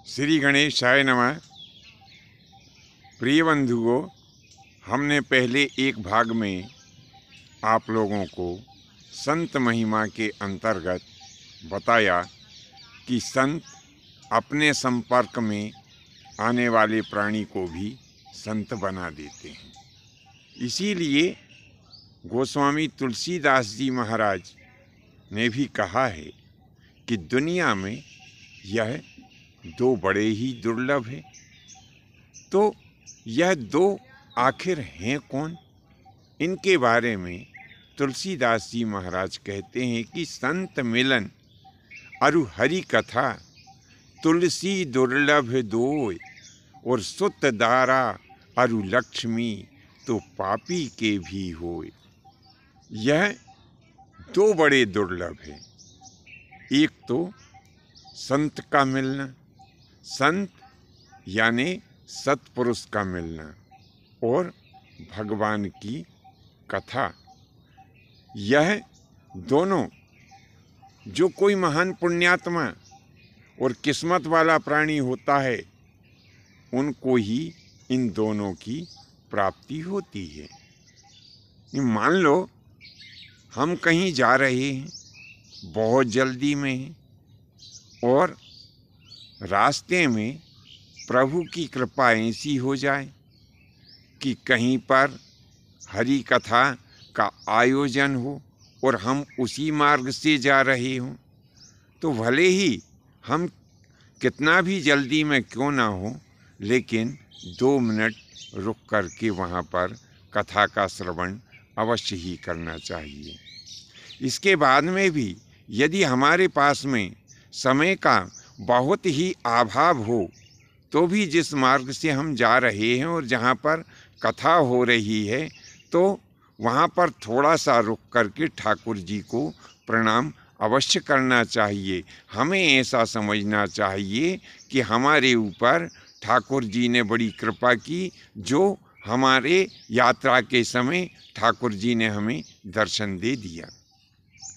श्री गणेशाय नमः। प्रिय बंधुओं, हमने पहले एक भाग में आप लोगों को संत महिमा के अंतर्गत बताया कि संत अपने संपर्क में आने वाले प्राणी को भी संत बना देते हैं। इसीलिए गोस्वामी तुलसीदास जी महाराज ने भी कहा है कि दुनिया में यह दो बड़े ही दुर्लभ हैं। तो यह दो आखिर हैं कौन? इनके बारे में तुलसीदास जी महाराज कहते हैं कि संत मिलन अरु हरि कथा तुलसी दुर्लभ दोय, और सुत दारा अरु लक्ष्मी तो पापी के भी होय। यह दो बड़े दुर्लभ हैं। एक तो संत का मिलना, संत यानी सत्पुरुष का मिलना, और भगवान की कथा। यह दोनों जो कोई महान पुण्यात्मा और किस्मत वाला प्राणी होता है, उनको ही इन दोनों की प्राप्ति होती है। मान लो हम कहीं जा रहे हैं, बहुत जल्दी में हैं, और रास्ते में प्रभु की कृपा ऐसी हो जाए कि कहीं पर हरि कथा का आयोजन हो और हम उसी मार्ग से जा रहे हों, तो भले ही हम कितना भी जल्दी में क्यों ना हो, लेकिन 2 मिनट रुक करके वहाँ पर कथा का श्रवण अवश्य ही करना चाहिए। इसके बाद में भी यदि हमारे पास में समय का बहुत ही अभाव हो, तो भी जिस मार्ग से हम जा रहे हैं और जहाँ पर कथा हो रही है, तो वहाँ पर थोड़ा सा रुक करके ठाकुर जी को प्रणाम अवश्य करना चाहिए। हमें ऐसा समझना चाहिए कि हमारे ऊपर ठाकुर जी ने बड़ी कृपा की, जो हमारे यात्रा के समय ठाकुर जी ने हमें दर्शन दे दिया।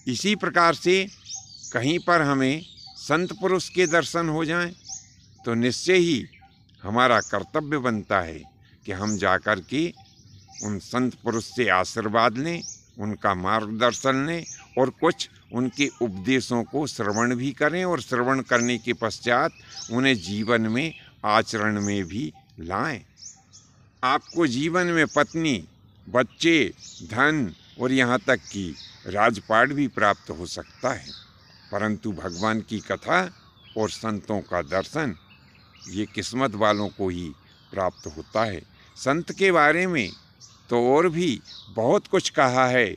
इसी प्रकार से कहीं पर हमें संत पुरुष के दर्शन हो जाएं, तो निश्चय ही हमारा कर्तव्य बनता है कि हम जाकर के उन संत पुरुष से आशीर्वाद लें, उनका मार्गदर्शन लें, और कुछ उनके उपदेशों को श्रवण भी करें, और श्रवण करने के पश्चात उन्हें जीवन में आचरण में भी लाएं। आपको जीवन में पत्नी, बच्चे, धन और यहाँ तक कि राजपाट भी प्राप्त हो सकता है, परंतु भगवान की कथा और संतों का दर्शन ये किस्मत वालों को ही प्राप्त होता है। संत के बारे में तो और भी बहुत कुछ कहा है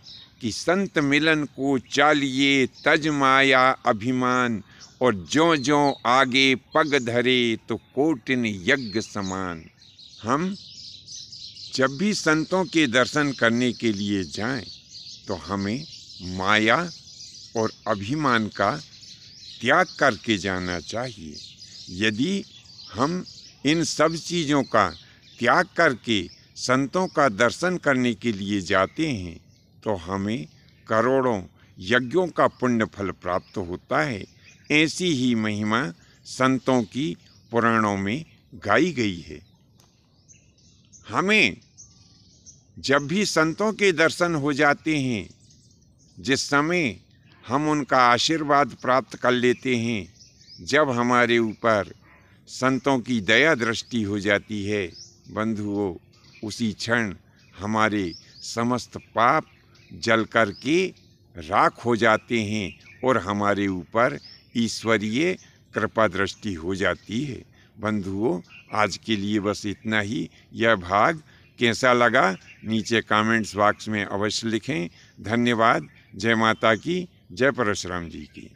कि संत मिलन को चालिए तज माया अभिमान, और ज्यों ज्यों आगे पग धरे तो कोटिन यज्ञ समान। हम जब भी संतों के दर्शन करने के लिए जाएं, तो हमें माया और अभिमान का त्याग करके जाना चाहिए। यदि हम इन सब चीज़ों का त्याग करके संतों का दर्शन करने के लिए जाते हैं, तो हमें करोड़ों यज्ञों का पुण्य फल प्राप्त होता है। ऐसी ही महिमा संतों की पुराणों में गाई गई है। हमें जब भी संतों के दर्शन हो जाते हैं, जिस समय हम उनका आशीर्वाद प्राप्त कर लेते हैं, जब हमारे ऊपर संतों की दया दृष्टि हो जाती है, बंधुओं, उसी क्षण हमारे समस्त पाप जल करके राख हो जाते हैं और हमारे ऊपर ईश्वरीय कृपा दृष्टि हो जाती है। बंधुओं, आज के लिए बस इतना ही। यह भाग कैसा लगा नीचे कमेंट्स बॉक्स में अवश्य लिखें। धन्यवाद। जय माता की, जय परशुराम जी की।